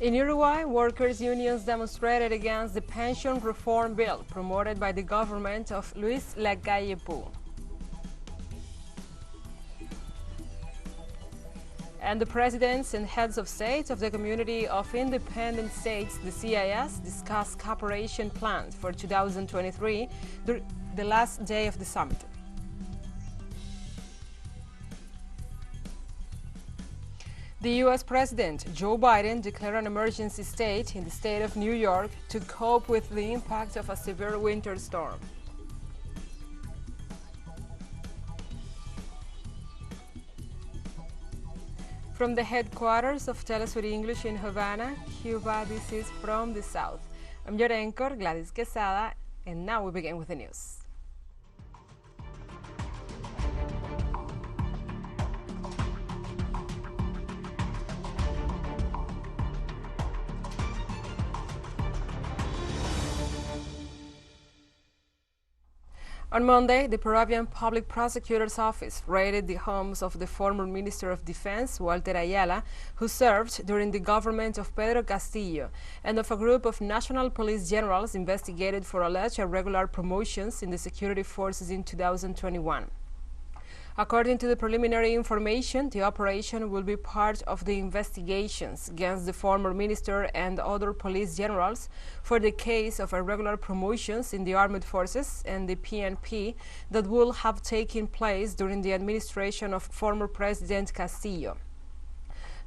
In Uruguay, workers' unions demonstrated against the pension reform bill promoted by the government of Luis Lacalle Pou. And the presidents and heads of state of the Community of Independent States, the CIS, discussed cooperation plans for 2023, the last day of the summit. The U.S. President Joe Biden declared an emergency state in the state of New York to cope with the impact of a severe winter storm. From the headquarters of TeleSUR English in Havana, Cuba, this is From the South. I'm your anchor, Gladys Quesada, and now we begin with the news. On Monday, the Peruvian Public Prosecutor's Office raided the homes of the former Minister of Defense, Walter Ayala, who served during the government of Pedro Castillo, and of a group of national police generals investigated for alleged irregular promotions in the security forces in 2021. According to the preliminary information, the operation will be part of the investigations against the former minister and other police generals for the case of irregular promotions in the armed forces and the PNP that will have taken place during the administration of former President Castillo.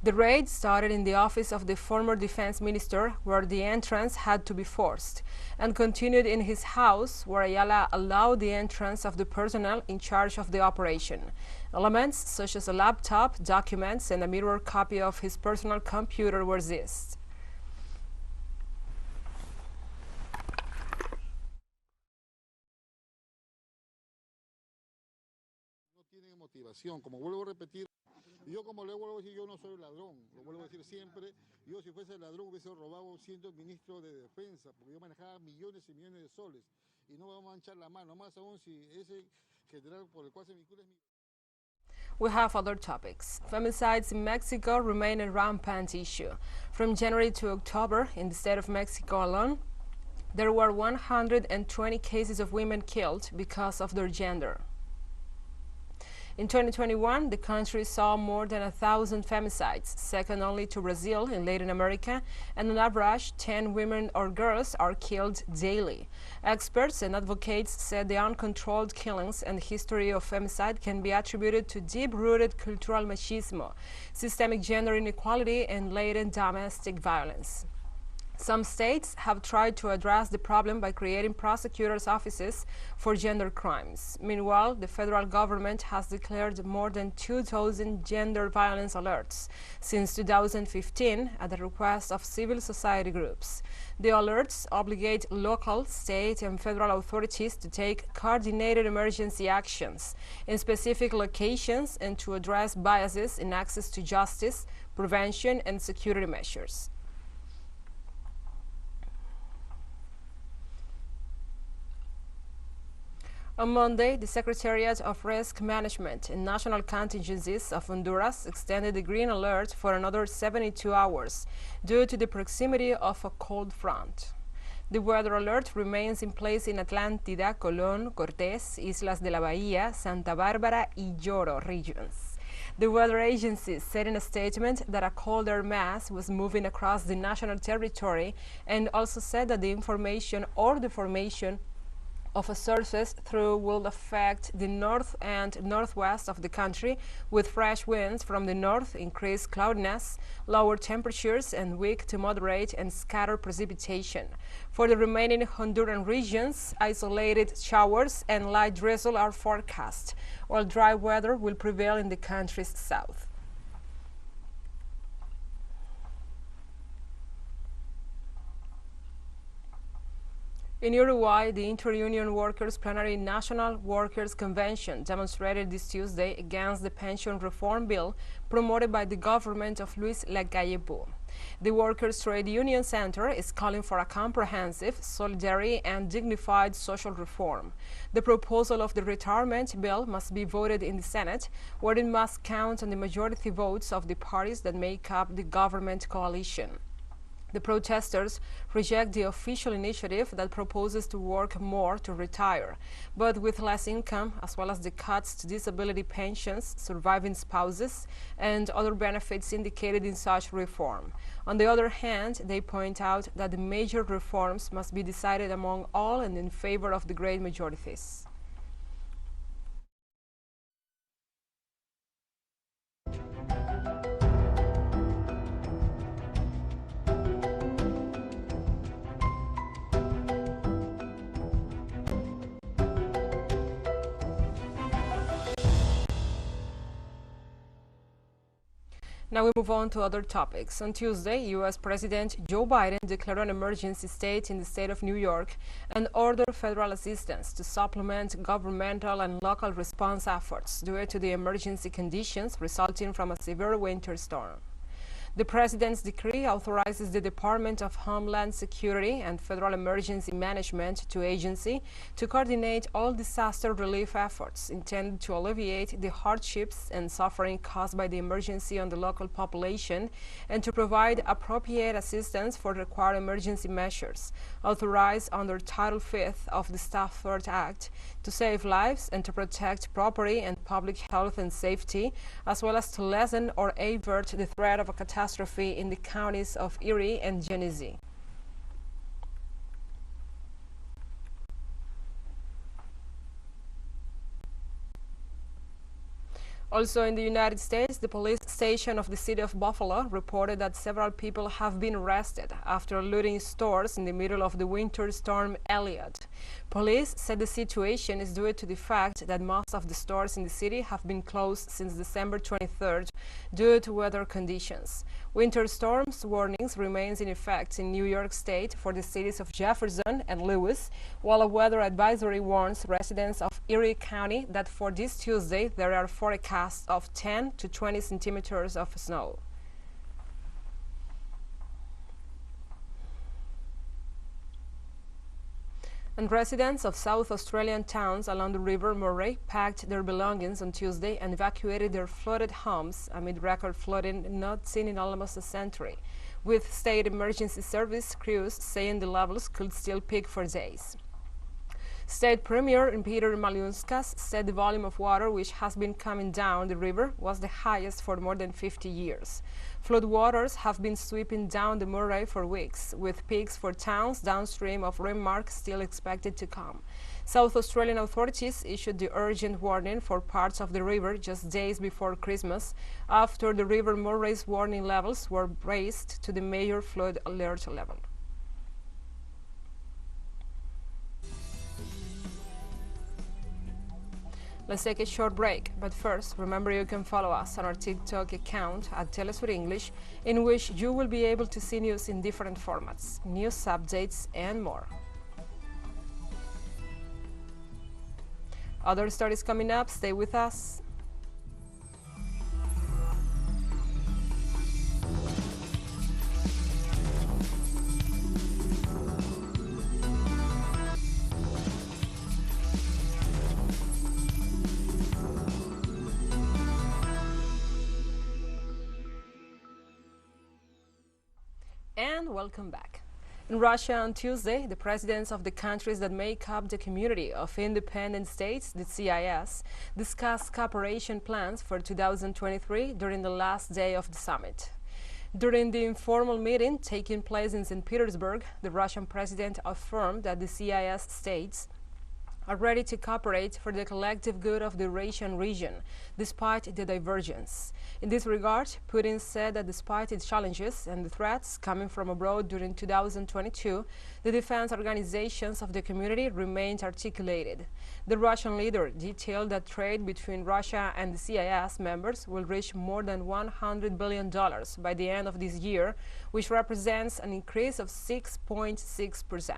The raid started in the office of the former defense minister, where the entrance had to be forced, and continued in his house, where Ayala allowed the entrance of the personnel in charge of the operation. Elements such as a laptop, documents, and a mirror copy of his personal computer were seized. Yo como le vuelvo a decir, yo no soy ladrón, lo vuelvo a decir siempre, yo si fuese ladrón hubiese robado siendo ministro de defensa, porque yo manejaba millones y millones de soles, y no vamos a manchar la mano, más aún si ese general por el cual se vincula es mi... We have other topics. Femicides in Mexico remain a rampant issue. From January to October, in the state of Mexico alone, there were 120 cases of women killed because of their gender. In 2021, the country saw more than 1,000 femicides, second only to Brazil in Latin America, and on average, 10 women or girls are killed daily. Experts and advocates said the uncontrolled killings and history of femicide can be attributed to deep-rooted cultural machismo, systemic gender inequality, and latent domestic violence. Some states have tried to address the problem by creating prosecutors' offices for gender crimes. Meanwhile, the federal government has declared more than 2,000 gender violence alerts since 2015 at the request of civil society groups. The alerts obligate local, state, and federal authorities to take coordinated emergency actions in specific locations and to address biases in access to justice, prevention, and security measures. On Monday, the Secretariat of Risk Management and National Contingencies of Honduras extended the green alert for another 72 hours due to the proximity of a cold front. The weather alert remains in place in Atlántida, Colón, Cortés, Islas de la Bahía, Santa Bárbara, y Lloro regions. The weather agency said in a statement that a cold air mass was moving across the national territory and also said that the information or the formation of a surface through will affect the north and northwest of the country, with fresh winds from the north, increased cloudiness, lower temperatures, and weak to moderate and scattered precipitation. For the remaining Honduran regions, isolated showers and light drizzle are forecast, while dry weather will prevail in the country's south. In Uruguay, the Inter-Union Workers Plenary National Workers Convention demonstrated this Tuesday against the pension reform bill promoted by the government of Luis Lacalle Pou. The Workers' Trade Union Center is calling for a comprehensive, solidary, and dignified social reform. The proposal of the retirement bill must be voted in the Senate, where it must count on the majority votes of the parties that make up the government coalition. The protesters reject the official initiative that proposes to work more to retire, but with less income, as well as the cuts to disability pensions, surviving spouses, and other benefits indicated in such reform. On the other hand, they point out that the major reforms must be decided among all and in favor of the great majorities. Now we move on to other topics. On Tuesday, U.S. President Joe Biden declared an emergency state in the state of New York and ordered federal assistance to supplement governmental and local response efforts due to the emergency conditions resulting from a severe winter storm. The President's decree authorizes the Department of Homeland Security and Federal Emergency Management agency to coordinate all disaster relief efforts intended to alleviate the hardships and suffering caused by the emergency on the local population and to provide appropriate assistance for required emergency measures authorized under Title V of the Stafford Act to save lives and to protect property and public health and safety, as well as to lessen or avert the threat of a catastrophe in the counties of Erie and Genesee. Also in the United States, the police station of the city of Buffalo reported that several people have been arrested after looting stores in the middle of the winter storm Elliott. Police said the situation is due to the fact that most of the stores in the city have been closed since December 23rd due to weather conditions. Winter storms warnings remains in effect in New York State for the cities of Jefferson and Lewis, while a weather advisory warns residents of Erie County that for this Tuesday there are forecasts of 10 to 20 centimeters of snow. And residents of South Australian towns along the River Murray packed their belongings on Tuesday and evacuated their flooded homes amid record flooding not seen in almost a century, with state emergency service crews saying the levels could still peak for days. State Premier Peter Malinauskas said the volume of water which has been coming down the river was the highest for more than 50 years. Floodwaters have been sweeping down the Murray for weeks, with peaks for towns downstream of Renmark still expected to come. South Australian authorities issued the urgent warning for parts of the river just days before Christmas, after the River Murray's warning levels were raised to the major flood alert level. Let's take a short break, but first, remember you can follow us on our TikTok account at TeleSUR English, in which you will be able to see news in different formats, news updates, and more. Other stories coming up, stay with us. And welcome back. In Russia on Tuesday, the presidents of the countries that make up the Community of Independent States, the CIS, discussed cooperation plans for 2023 during the last day of the summit. During the informal meeting taking place in St. Petersburg, the Russian president affirmed that the CIS states are ready to cooperate for the collective good of the Eurasian region, despite the divergence. In this regard, Putin said that despite its challenges and the threats coming from abroad during 2022, the defense organizations of the community remained articulated. The Russian leader detailed that trade between Russia and the CIS members will reach more than $100 billion by the end of this year, which represents an increase of 6.6%.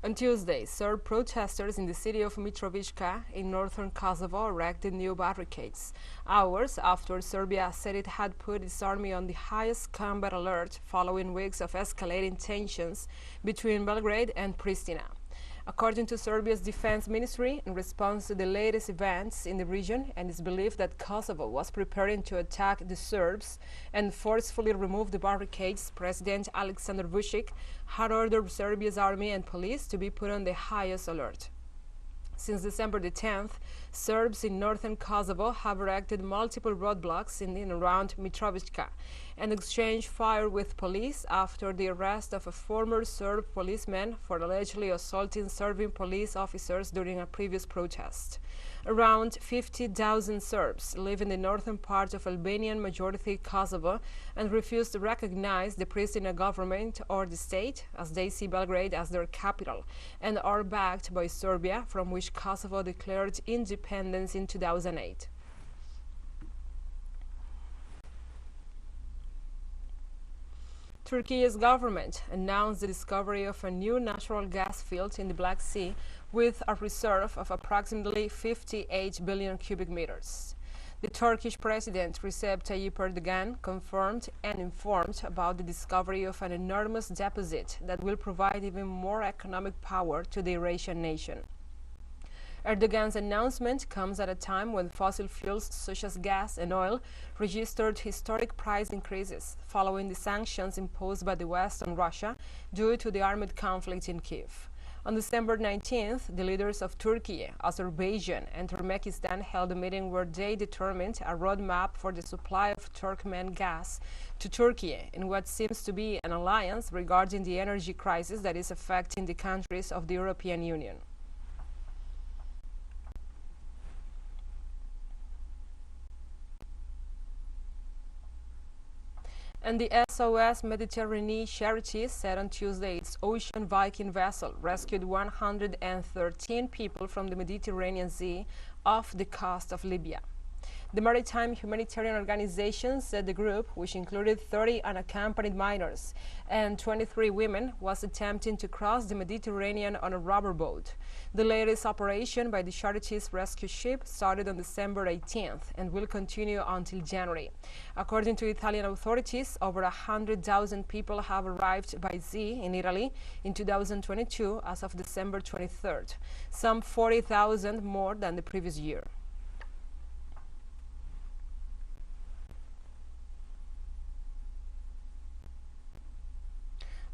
On Tuesday, Serb protesters in the city of Mitrovica in northern Kosovo erected new barricades, hours after Serbia said it had put its army on the highest combat alert following weeks of escalating tensions between Belgrade and Pristina. according to Serbia's defense ministry, in response to the latest events in the region, and it's believed that Kosovo was preparing to attack the Serbs and forcefully remove the barricades. President Aleksandar Vučić had ordered Serbia's army and police to be put on the highest alert. Since December the 10th, Serbs in northern Kosovo have erected multiple roadblocks in and around Mitrovica and exchanged fire with police after the arrest of a former Serb policeman for allegedly assaulting Serbian police officers during a previous protest. Around 50,000 Serbs live in the northern part of Albanian-majority Kosovo and refuse to recognize the Pristina government or the state, as they see Belgrade as their capital, and are backed by Serbia, from which Kosovo declared independence in 2008. Turkey's government announced the discovery of a new natural gas field in the Black Sea with a reserve of approximately 58 billion cubic meters. The Turkish President Recep Tayyip Erdogan confirmed and informed about the discovery of an enormous deposit that will provide even more economic power to the Eurasian nation. Erdogan's announcement comes at a time when fossil fuels such as gas and oil registered historic price increases following the sanctions imposed by the West on Russia due to the armed conflict in Kyiv. On December 19th, the leaders of Turkey, Azerbaijan, and Turkmenistan held a meeting where they determined a roadmap for the supply of Turkmen gas to Turkey in what seems to be an alliance regarding the energy crisis that is affecting the countries of the European Union. And the SOS Mediterranean charity said on Tuesday its Ocean Viking vessel rescued 113 people from the Mediterranean Sea off the coast of Libya. The maritime humanitarian organization said the group, which included 30 unaccompanied minors and 23 women, was attempting to cross the Mediterranean on a rubber boat. The latest operation by the charity's rescue ship started on December 18th and will continue until January. According to Italian authorities, over 100,000 people have arrived by sea in Italy in 2022 as of December 23rd, some 40,000 more than the previous year.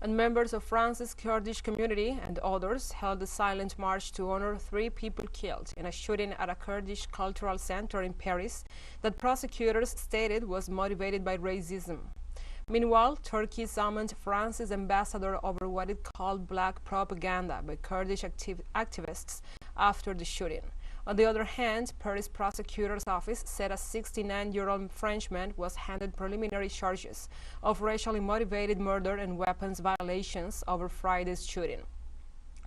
And members of France's Kurdish community and others held a silent march to honor 3 people killed in a shooting at a Kurdish cultural center in Paris that prosecutors stated was motivated by racism. Meanwhile, Turkey summoned France's ambassador over what it called black propaganda by Kurdish activists after the shooting. On the other hand, Paris prosecutor's office said a 69-year-old Frenchman was handed preliminary charges of racially motivated murder and weapons violations over Friday's shooting.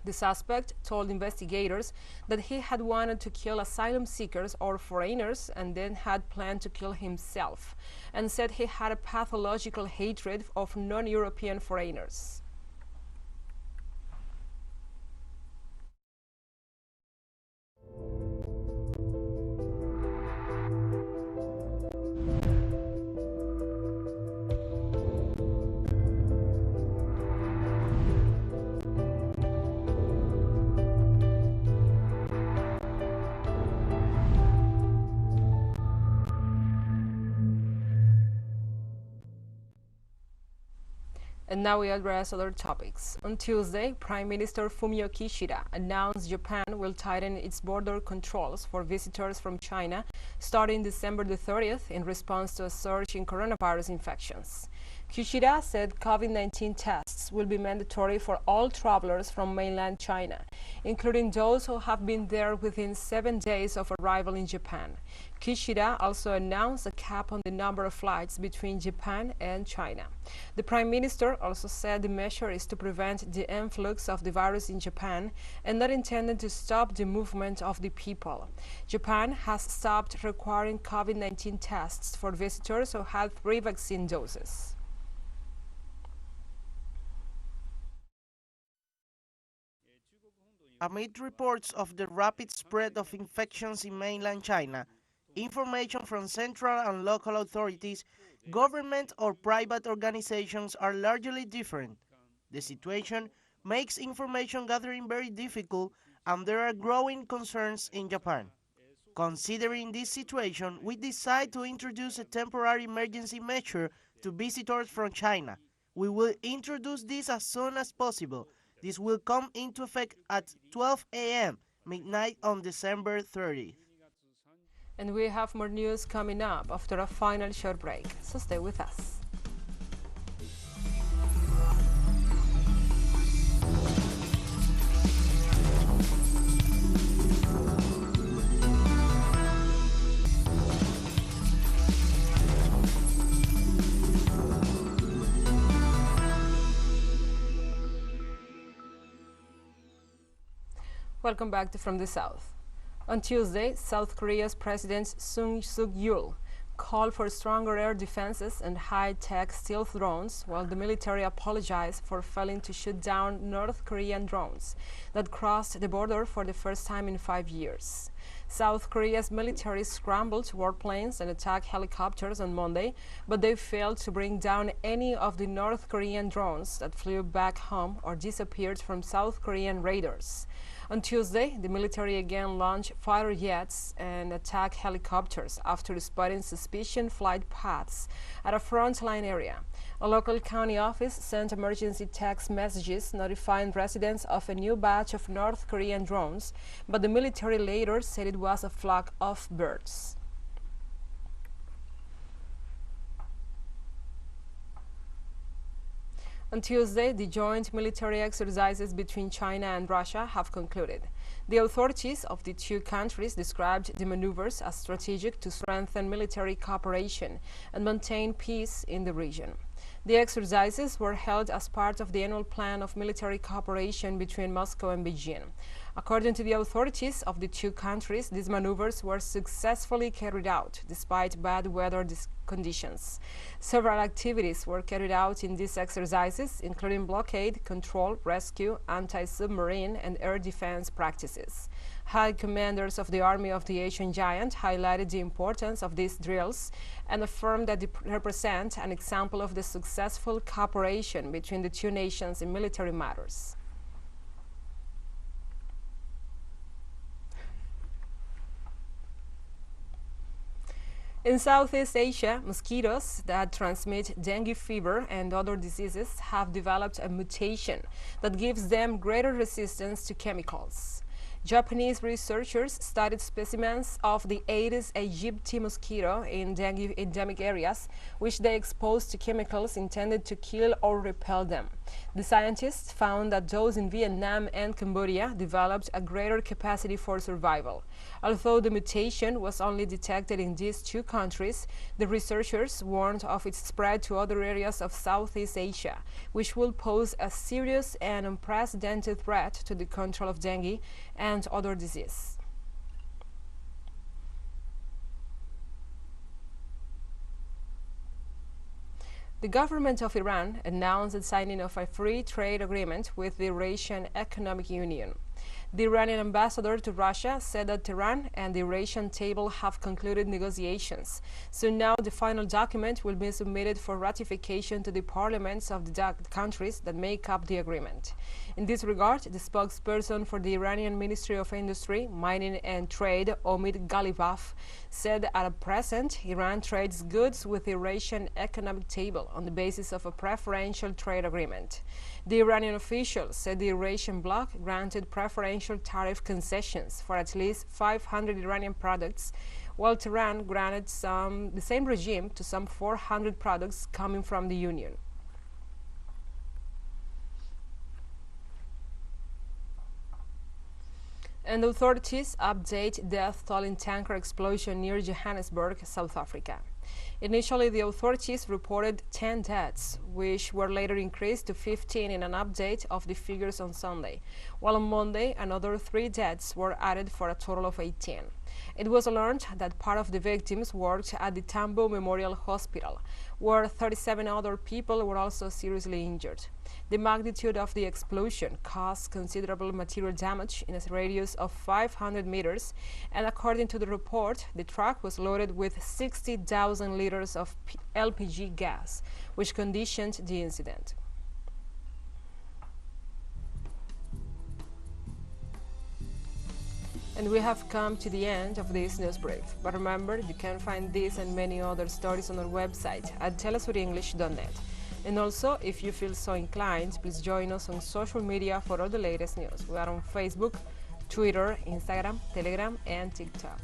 The suspect told investigators that he had wanted to kill asylum seekers or foreigners and then had planned to kill himself, and said he had a pathological hatred of non-European foreigners. And now we address other topics. On Tuesday, Prime Minister Fumio Kishida announced Japan will tighten its border controls for visitors from China starting December the 30th in response to a surge in coronavirus infections. Kishida said COVID-19 tests will be mandatory for all travelers from mainland China, including those who have been there within 7 days of arrival in Japan. Kishida also announced a cap on the number of flights between Japan and China. The Prime Minister also said the measure is to prevent the influx of the virus in Japan and not intended to stop the movement of the people. Japan has stopped requiring COVID-19 tests for visitors who had 3 vaccine doses. Amid reports of the rapid spread of infections in mainland China, information from central and local authorities, government or private organizations are largely different. The situation makes information gathering very difficult, and there are growing concerns in Japan. Considering this situation, we decide to introduce a temporary emergency measure to visitors from China. We will introduce this as soon as possible. This will come into effect at 12 a.m. midnight on December 30th. And we have more news coming up after a final short break, so stay with us. Welcome back to From the South. On Tuesday, South Korea's President Sung Suk-yeol called for stronger air defenses and high-tech stealth drones, while the military apologized for failing to shoot down North Korean drones that crossed the border for the first time in 5 years. South Korea's military scrambled warplanes and attacked helicopters on Monday, but they failed to bring down any of the North Korean drones that flew back home or disappeared from South Korean radars. On Tuesday, the military again launched fighter jets and attacked helicopters after spotting suspicious flight paths at a frontline area. A local county office sent emergency text messages notifying residents of a new batch of North Korean drones, but the military later said it was a flock of birds. On Tuesday, the joint military exercises between China and Russia have concluded. The authorities of the two countries described the maneuvers as strategic to strengthen military cooperation and maintain peace in the region. The exercises were held as part of the annual plan of military cooperation between Moscow and Beijing. According to the authorities of the two countries, these maneuvers were successfully carried out despite bad weather conditions. Several activities were carried out in these exercises, including blockade, control, rescue, anti-submarine, and air defense practices. High commanders of the Army of the Asian Giant highlighted the importance of these drills and affirmed that they represent an example of the successful cooperation between the two nations in military matters. In Southeast Asia, mosquitoes that transmit dengue fever and other diseases have developed a mutation that gives them greater resistance to chemicals. Japanese researchers studied specimens of the Aedes aegypti mosquito in dengue endemic areas, which they exposed to chemicals intended to kill or repel them. The scientists found that those in Vietnam and Cambodia developed a greater capacity for survival. Although the mutation was only detected in these two countries, the researchers warned of its spread to other areas of Southeast Asia, which will pose a serious and unprecedented threat to the control of dengue and other diseases. The government of Iran announced the signing of a free trade agreement with the Eurasian Economic Union. The Iranian ambassador to Russia said that Tehran and the Eurasian table have concluded negotiations. So now the final document will be submitted for ratification to the parliaments of the countries that make up the agreement. In this regard, the spokesperson for the Iranian Ministry of Industry, Mining and Trade, Omid Ghalibaf, said at present Iran trades goods with the Eurasian Economic Table on the basis of a preferential trade agreement. The Iranian official said the Eurasian bloc granted preferential tariff concessions for at least 500 Iranian products, while Tehran granted the same regime to some 400 products coming from the Union. And authorities update death toll in tanker explosion near Johannesburg, South Africa. Initially, the authorities reported 10 deaths, which were later increased to 15 in an update of the figures on Sunday, while on Monday, another 3 deaths were added for a total of 18. It was learned that part of the victims worked at the Tambo Memorial Hospital, where 37 other people were also seriously injured. The magnitude of the explosion caused considerable material damage in a radius of 500 meters, and according to the report, the truck was loaded with 60,000 liters of LPG gas, which conditioned the incident. And we have come to the end of this news brief. But remember, you can find this and many other stories on our website at telesurenglish.net. And also, if you feel so inclined, please join us on social media for all the latest news. We are on Facebook, Twitter, Instagram, Telegram, and TikTok.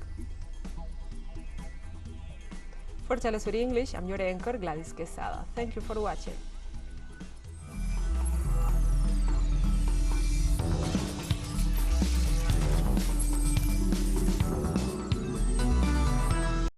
For TeleSUR English, I'm your anchor, Gladys Quesada. Thank you for watching.